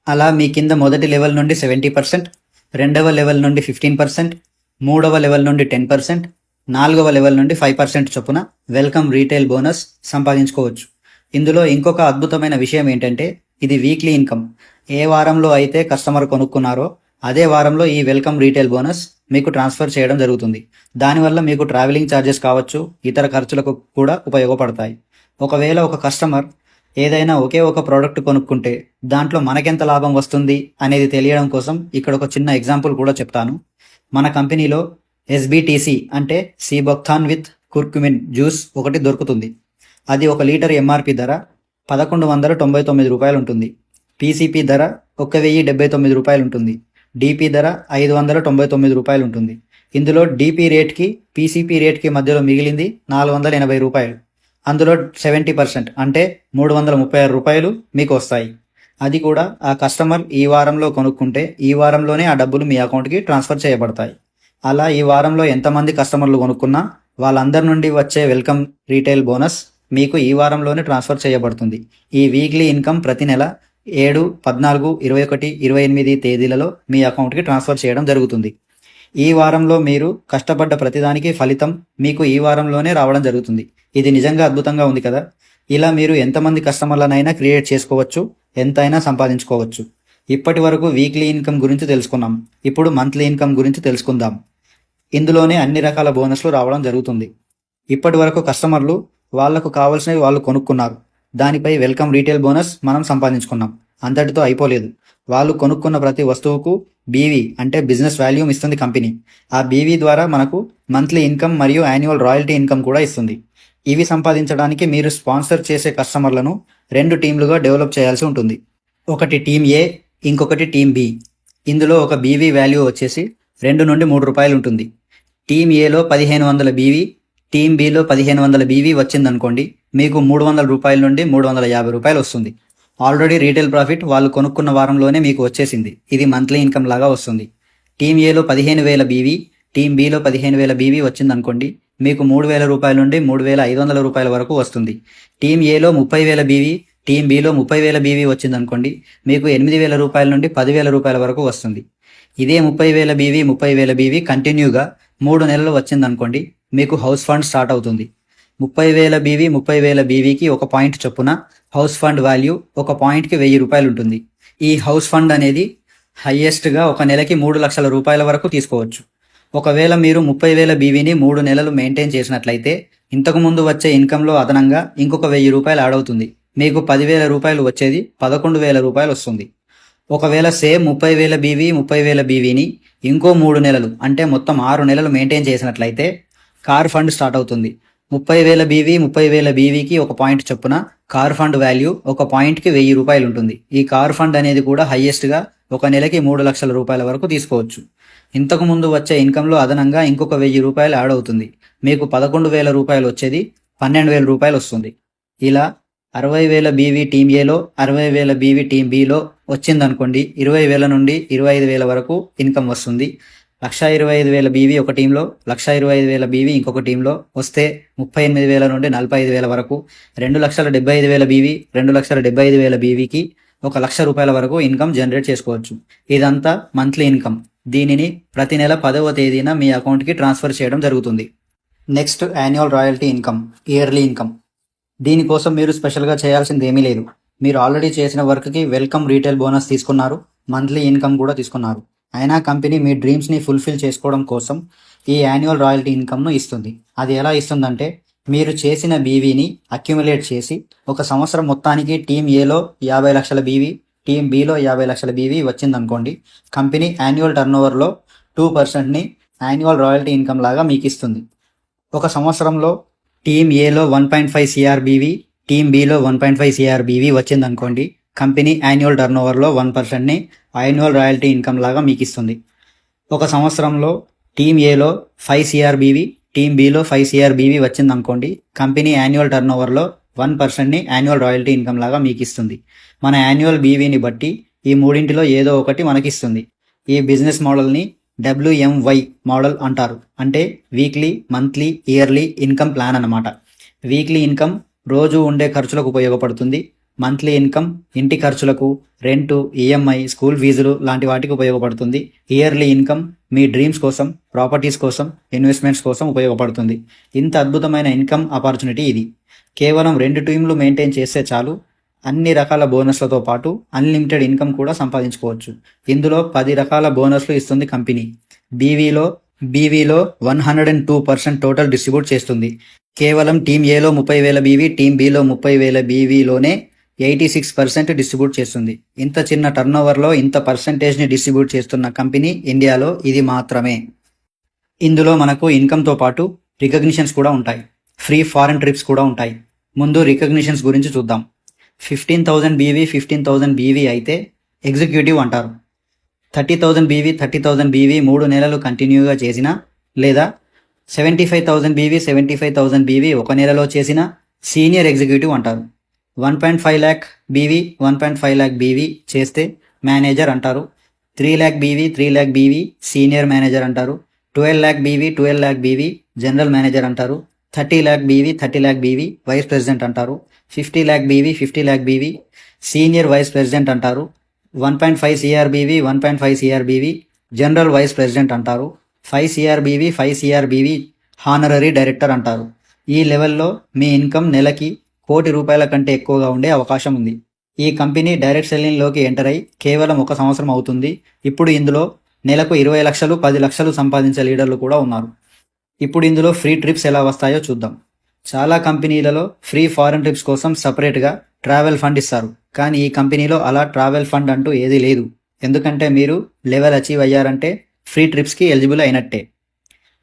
అలా మీ కింద మొదటి లెవెల్ నుండి 70%, రెండవ లెవెల్ నుండి 15%, మూడవ లెవెల్ నుండి 10%, నాలుగవ లెవెల్ నుండి 5% చొప్పున వెల్కమ్ రీటైల్ బోనస్ సంపాదించుకోవచ్చు. ఇందులో ఇంకొక అద్భుతమైన విషయం ఏంటంటే ఇది వీక్లీ ఇన్కమ్. ఏ వారంలో అయితే కస్టమర్ కొనుక్కున్నారో అదే వారంలో ఈ వెల్కమ్ రీటైల్ బోనస్ మీకు ట్రాన్స్ఫర్ చేయడం జరుగుతుంది. దానివల్ల మీకు ట్రావెలింగ్ ఛార్జెస్ కావచ్చు, ఇతర ఖర్చులకు కూడా ఉపయోగపడతాయి. ఒకవేళ ఒక కస్టమర్ ఏదైనా ఒకే ఒక ప్రోడక్ట్ కొనుక్కుంటే దాంట్లో మనకెంత లాభం వస్తుంది అనేది తెలియడం కోసం ఇక్కడ ఒక చిన్న ఎగ్జాంపుల్ కూడా చెప్తాను. మన కంపెనీలో ఎస్బిటిసి అంటే సీబొక్థాన్ విత్ కుర్కుమిన్ జ్యూస్ ఒకటి దొరుకుతుంది. అది 1 లీటర్ ఎంఆర్పి ధర 1,199 రూపాయలు ఉంటుంది. పిసిపి ధర 1,079 రూపాయలు ఉంటుంది. డిపి ధర 599 రూపాయలు ఉంటుంది. ఇందులో డిపి రేట్కి పిసిపి రేట్కి మధ్యలో మిగిలింది 480 రూపాయలు. అందులో 70% అంటే 336 రూపాయలు మీకు వస్తాయి. అది కూడా ఆ కస్టమర్ ఈ వారంలో కొనుక్కుంటే ఈ వారంలోనే ఆ డబ్బులు మీ అకౌంట్కి ట్రాన్స్ఫర్ చేయబడతాయి. అలా ఈ వారంలో ఎంతమంది కస్టమర్లు కొనుక్కున్నా వాళ్ళందరి నుండి వచ్చే వెల్కమ్ రీటైల్ బోనస్ మీకు ఈ వారంలోనే ట్రాన్స్ఫర్ చేయబడుతుంది. ఈ వీక్లీ ఇన్కమ్ ప్రతి నెల 7, 14, 21, 28 తేదీలలో మీ అకౌంట్కి ట్రాన్స్ఫర్ చేయడం జరుగుతుంది. ఈ వారంలో మీరు కష్టపడ్డ ప్రతిదానికి ఫలితం మీకు ఈ వారంలోనే రావడం జరుగుతుంది. ఇది నిజంగా అద్భుతంగా ఉంది కదా. ఇలా మీరు ఎంతమంది కస్టమర్లనైనా క్రియేట్ చేసుకోవచ్చు, ఎంతైనా సంపాదించుకోవచ్చు. ఇప్పటి వరకు వీక్లీ ఇన్కమ్ గురించి తెలుసుకున్నాం. ఇప్పుడు మంత్లీ ఇన్కమ్ గురించి తెలుసుకుందాం. ఇందులోనే అన్ని రకాల బోనస్లు రావడం జరుగుతుంది. ఇప్పటి వరకు కస్టమర్లు వాళ్లకు కావాల్సినవి వాళ్ళు కొనుక్కున్నారు. దానిపై వెల్కమ్ రీటైల్ బోనస్ మనం సంపాదించుకున్నాం. అంతటితో అయిపోలేదు. వాళ్ళు కొనుక్కున్న ప్రతి వస్తువుకు బీవీ అంటే బిజినెస్ వాల్యూమ్ ఇస్తుంది కంపెనీ. ఆ బీవీ ద్వారా మనకు మంత్లీ ఇన్కమ్ మరియు యాన్యువల్ రాయల్టీ ఇన్కమ్ కూడా ఇస్తుంది. ఇవి సంపాదించడానికి మీరు స్పాన్సర్ చేసే కస్టమర్లను 2 టీంలుగా డెవలప్ చేయాల్సి ఉంటుంది. ఒకటి టీమ్ ఏ, ఇంకొకటి టీమ్ బి. ఇందులో ఒక బీవీ వాల్యూ వచ్చేసి 2 నుండి 3 రూపాయలు ఉంటుంది. టీమ్ ఏలో 1500 బీవీ, టీమ్ బిలో 1500 బీవీ వచ్చిందనుకోండి, మీకు 300 రూపాయల నుండి 350 రూపాయలు వస్తుంది. ఆల్రెడీ రీటైల్ ప్రాఫిట్ వాళ్ళు కొనుక్కున్న వారంలోనే మీకు వచ్చేసింది. ఇది మంత్లీ ఇన్కమ్ లాగా వస్తుంది. టీమ్ ఏలో 15,000 బీవీ, టీమ్ బిలో 15,000 బీవీ వచ్చిందనుకోండి, మీకు 3,000 రూపాయల నుండి 3,500 రూపాయల వరకు వస్తుంది. టీమ్ ఏలో 30,000 బీవీ, టీమ్ బిలో 30,000 బీవీ వచ్చిందనుకోండి, మీకు 8,000 రూపాయల నుండి 10,000 రూపాయల వరకు వస్తుంది. ఇదే 30,000 బీవీ 30,000 బీవీ కంటిన్యూగా 3 నెలలు వచ్చిందనుకోండి, మీకు హౌస్ ఫండ్ స్టార్ట్ అవుతుంది. 30,000 బీవీ 30,000 బీవీకి 1 పాయింట్ చొప్పున హౌస్ ఫండ్ వాల్యూ 1 పాయింట్కి 1,000 రూపాయలు ఉంటుంది. ఈ హౌస్ ఫండ్ అనేది హయ్యెస్ట్గా ఒక నెలకి 3 లక్షల రూపాయల వరకు తీసుకోవచ్చు. ఒకవేళ మీరు 30,000 బీవీని 3 నెలలు మెయింటైన్ చేసినట్లయితే ఇంతకుముందు వచ్చే ఇన్కంలో అదనంగా ఇంకొక 1,000 రూపాయలు యాడ్ అవుతుంది. మీకు 10,000 రూపాయలు వచ్చేది 11,000 రూపాయలు వస్తుంది. ఒకవేళ సేమ్ 30,000 బీవీ 30,000 బీవీని ఇంకో 3 నెలలు అంటే మొత్తం 6 నెలలు మెయింటైన్ చేసినట్లయితే కార్ ఫండ్ స్టార్ట్ అవుతుంది. 30,000 బీవీ 30,000 బీవీకి 1 పాయింట్ చొప్పున కార్ ఫండ్ వాల్యూ 1 పాయింట్కి 1,000 రూపాయలు ఉంటుంది. ఈ కార్ ఫండ్ అనేది కూడా హయ్యెస్ట్గా ఒక నెలకి 3 లక్షల రూపాయల వరకు తీసుకోవచ్చు. ఇంతకు ముందు వచ్చే ఇన్కంలో అదనంగా ఇంకొక 1,000 రూపాయలు యాడ్ అవుతుంది. మీకు 11,000 రూపాయలు వచ్చేది 12,000 రూపాయలు వస్తుంది. ఇలా 60,000 బీవీ టీమ్ ఏలో 60,000 బీవీ టీమ్ బిలో వచ్చిందనుకోండి, 20,000 నుండి 25,000 వరకు ఇన్కమ్ వస్తుంది. 1,25,000 బీవీ ఒక టీంలో, 1,25,000 బీవీ ఇంకొక టీంలో వస్తే 38,000 నుండి 45,000 వరకు, 2,75,000 బీవీ 2,75,000 బీవీకి 1,00,000 రూపాయల వరకు ఇన్కమ్ జనరేట్ చేసుకోవచ్చు. ఇదంతా మంత్లీ ఇన్కమ్. దీనిని ప్రతి నెల 10వ తేదీన మీ అకౌంట్కి ట్రాన్స్ఫర్ చేయడం జరుగుతుంది. Next annual royalty income, yearly income. దీనికోసం మీరు స్పెషల్గా చేయాల్సింది ఏమీ లేదు. మీరు ఆల్రెడీ చేసిన వర్క్కి వెల్కమ్ రీటైల్ బోనస్ తీసుకున్నారు, మంత్లీ ఇన్కమ్ కూడా తీసుకున్నారు. అయినా కంపెనీ మీ డ్రీమ్స్ని ఫుల్ఫిల్ చేసుకోవడం కోసం ఈ యాన్యువల్ రాయల్టీ ఇన్కమ్ను ఇస్తుంది. అది ఎలా ఇస్తుందంటే, మీరు చేసిన బీవీని అక్యుములేట్ చేసి ఒక సంవత్సరం మొత్తానికి టీమ్ ఏలో 50 లక్షల బీవీ, టీమ్ బిలో 50 లక్షల బీవీ వచ్చిందనుకోండి, కంపెనీ యాన్యువల్ టర్నోవర్లో 2%ని యాన్యువల్ రాయల్టీ ఇన్కమ్ లాగా మీకు ఇస్తుంది. ఒక సంవత్సరంలో టీమ్ ఏలో 1.5 సిఆర్ బీవీ, టీమ్ బిలో 1.5 సిఆర్ బీవీ వచ్చిందనుకోండి, కంపెనీ యాన్యువల్ టర్నోవర్లో 1%ని యాన్యువల్ రాయల్టీ ఇన్కమ్ లాగా మీకు ఇస్తుంది. ఒక సంవత్సరంలో టీమ్ ఏలో 5 సిఆర్ బీవీ, టీమ్ బిలో 5 సిఆర్ బీవీ వచ్చిందనుకోండి, కంపెనీ యాన్యువల్ టర్నోవర్లో 1%ని యాన్యువల్ రాయల్టీ ఇన్కమ్ లాగా మీకు ఇస్తుంది. మన యాన్యువల్ బీవీని బట్టి ఈ మూడింటిలో ఏదో ఒకటి మనకిస్తుంది. ఈ బిజినెస్ మోడల్ని WMY మోడల్ అంటారు. అంటే weekly, monthly, yearly income plan అన్నమాట. వీక్లీ ఇన్కమ్ రోజు ఉండే ఖర్చులకు ఉపయోగపడుతుంది. మంత్లీ ఇన్కమ్ ఇంటి ఖర్చులకు, రెంటు, ఈఎంఐ, స్కూల్ ఫీజులు లాంటి వాటికి ఉపయోగపడుతుంది. ఇయర్లీ ఇన్కమ్ మీ డ్రీమ్స్ కోసం, ప్రాపర్టీస్ కోసం, ఇన్వెస్ట్మెంట్స్ కోసం ఉపయోగపడుతుంది. ఇంత అద్భుతమైన ఇన్కమ్ ఆపర్చునిటీ ఇది. కేవలం 2 టీంలు మెయింటైన్ చేస్తే చాలు, అన్ని రకాల బోనస్లతో పాటు అన్లిమిటెడ్ ఇన్కమ్ కూడా సంపాదించుకోవచ్చు. ఇందులో 10 రకాల బోనస్లు ఇస్తుంది కంపెనీ. బీవీలో 102% టోటల్ డిస్ట్రిబ్యూట్ చేస్తుంది. కేవలం టీమ్ ఏలో 30,000 బీవీ, టీమ్ బిలో 30,000 బీవీలోనే 86% డిస్ట్రిబ్యూట్ చేస్తుంది. ఇంత చిన్న టర్నోవర్లో ఇంత పర్సంటేజ్ని డిస్ట్రిబ్యూట్ చేస్తున్న కంపెనీ ఇండియాలో ఇది మాత్రమే. ఇందులో మనకు ఇన్కమ్తో పాటు రికగ్నిషన్స్ కూడా ఉంటాయి. ఫ్రీ ఫారెన్ ట్రిప్స్ కూడా ఉంటాయి. ముందు రికగ్నిషన్స్ గురించి చూద్దాం. 15,000 బీవీ 15,000 బీవీ అయితే ఎగ్జిక్యూటివ్ అంటారు. 30,000 బీవీ 30,000 బీవీ 3 నెలలు కంటిన్యూగా చేసిన, లేదా 75,000 బీవీ 75,000 బీవీ 1 నెలలో చేసిన సీనియర్ ఎగ్జిక్యూటివ్ అంటారు. 1.5 ల్యాక్ బీవీ 1.5 ల్యాక్ బీవీ చేస్తే మేనేజర్ అంటారు. 3 lakh BV 3 lakh BV senior manager అంటారు. 12 lakh BV 12 lakh BV general manager అంటారు. 30 lakh BV 30 lakh BV vice president అంటారు. 50 lakh BV 50 lakh BV senior vice president అంటారు. 1.5 CR BV 1.5 CR BV general vice president అంటారు. 5 CR BV 5 CR BV honorary director అంటారు. ఈ లెవెల్లో మీ income నెలకి 1,00,00,000 రూపాయల కంటే ఎక్కువగా ఉండే అవకాశం ఉంది. ఈ కంపెనీ డైరెక్ట్ సెల్లింగ్లోకి ఎంటర్ అయి కేవలం 1 సంవత్సరం అవుతుంది. ఇప్పుడు ఇందులో నెలకు 20 లక్షలు 10 లక్షలు సంపాదించే లీడర్లు కూడా ఉన్నారు. ఇప్పుడు ఇందులో ఫ్రీ ట్రిప్స్ ఎలా వస్తాయో చూద్దాం. చాలా కంపెనీలలో ఫ్రీ ఫారెన్ ట్రిప్స్ కోసం సపరేట్గా ట్రావెల్ ఫండ్ ఇస్తారు. కానీ ఈ కంపెనీలో అలా ట్రావెల్ ఫండ్ అంటూ ఏదీ లేదు. ఎందుకంటే మీరు లెవెల్ అచీవ్ అయ్యారంటే ఫ్రీ ట్రిప్స్కి ఎలిజిబుల్ అయినట్టే.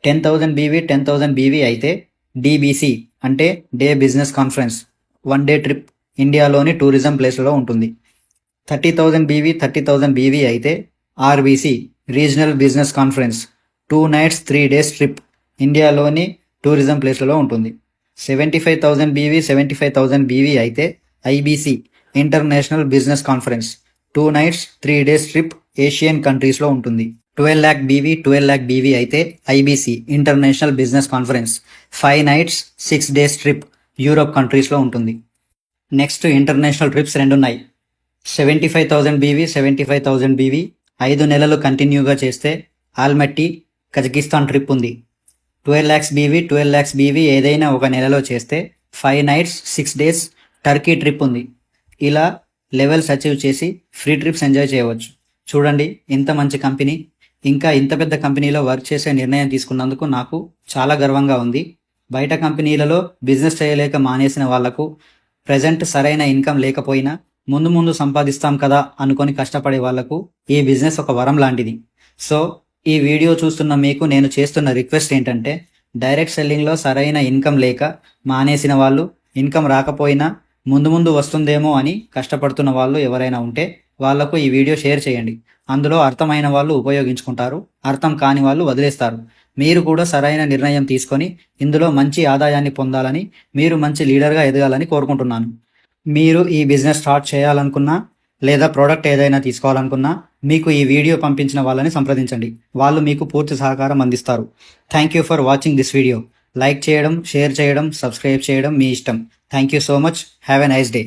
10,000 బీవీ 10,000 బీవీ అయితే డీబీసీ అంటే day business conference 1 day trip ఇండియాలోని టూరిజం ప్లేస్లలో ఉంటుంది. 30,000 బీవీ 30,000 బీవీ అయితే RBC regional business conference 2 nights 3 days trip ఇండియాలోని టూరిజం ప్లేస్లలో ఉంటుంది. 75,000 బీవీ 75,000 బీవీ అయితే IBC international business conference 2 nights 3 days trip Asian కంట్రీస్లో ఉంటుంది. 12 lakh బీవీ 12 lakh బీవీ అయితే IBC international business conference 5 nights 6 days trip Europe కంట్రీస్లో ఉంటుంది. Next international trips 2 ఉన్నాయి. 75,000 BV 75,000 BV 5 నెలలు కంటిన్యూగా చేస్తే ఆల్మట్టి కజకిస్తాన్ ట్రిప్ ఉంది. 12 lakhs బీవీ 12 lakhs బీవీ ఏదైనా ఒక నెలలో చేస్తే 5 నైట్స్ 6 డేస్ టర్కీ ట్రిప్ ఉంది. ఇలా లెవెల్స్ అచీవ్ చేసి ఫ్రీ ట్రిప్స్ ఎంజాయ్ చేయవచ్చు. చూడండి, ఇంత మంచి కంపెనీ, ఇంకా ఇంత పెద్ద కంపెనీలో వర్క్ చేసే నిర్ణయం తీసుకున్నందుకు నాకు చాలా గర్వంగా ఉంది. బయట కంపెనీలలో బిజినెస్ చేయలేక మానేసిన వాళ్లకు ప్రజెంట్ సరైన ఇన్కమ్ లేకపోయినా ముందు ముందు సంపాదిస్తాం కదా అనుకొని కష్టపడే వాళ్లకు ఈ బిజినెస్ ఒక వరం లాంటిది. సో ఈ వీడియో చూస్తున్న మీకు నేను చేస్తున్న రిక్వెస్ట్ ఏంటంటే, డైరెక్ట్ సెల్లింగ్లో సరైన ఇన్కమ్ లేక మానేసిన వాళ్ళు, ఇన్కమ్ రాకపోయినా ముందు ముందు వస్తుందేమో అని కష్టపడుతున్న వాళ్ళు ఎవరైనా ఉంటే వాళ్లకు ఈ వీడియో షేర్ చేయండి. అందులో అర్థమైన వాళ్ళు ఉపయోగించుకుంటారు, అర్థం కాని వాళ్ళు వదిలేస్తారు. మీరు కూడా సరైన నిర్ణయం తీసుకొని ఇందులో మంచి ఆదాయాన్ని పొందాలని, మీరు మంచి లీడర్గా ఎదగాలని కోరుకుంటున్నాను. మీరు ఈ బిజినెస్ స్టార్ట్ చేయాలనుకున్నా లేదా ప్రోడక్ట్ ఏదైనా తీసుకోవాలనుకున్నా మీకు ఈ వీడియో పంపించిన వాళ్ళని సంప్రదించండి. వాళ్ళు మీకు పూర్తి సహకారం అందిస్తారు. Thank you for watching this video. Like చేయడం, షేర్ చేయడం, సబ్స్క్రైబ్ చేయడం మీ ఇష్టం. Thank you so much. Have a nice day.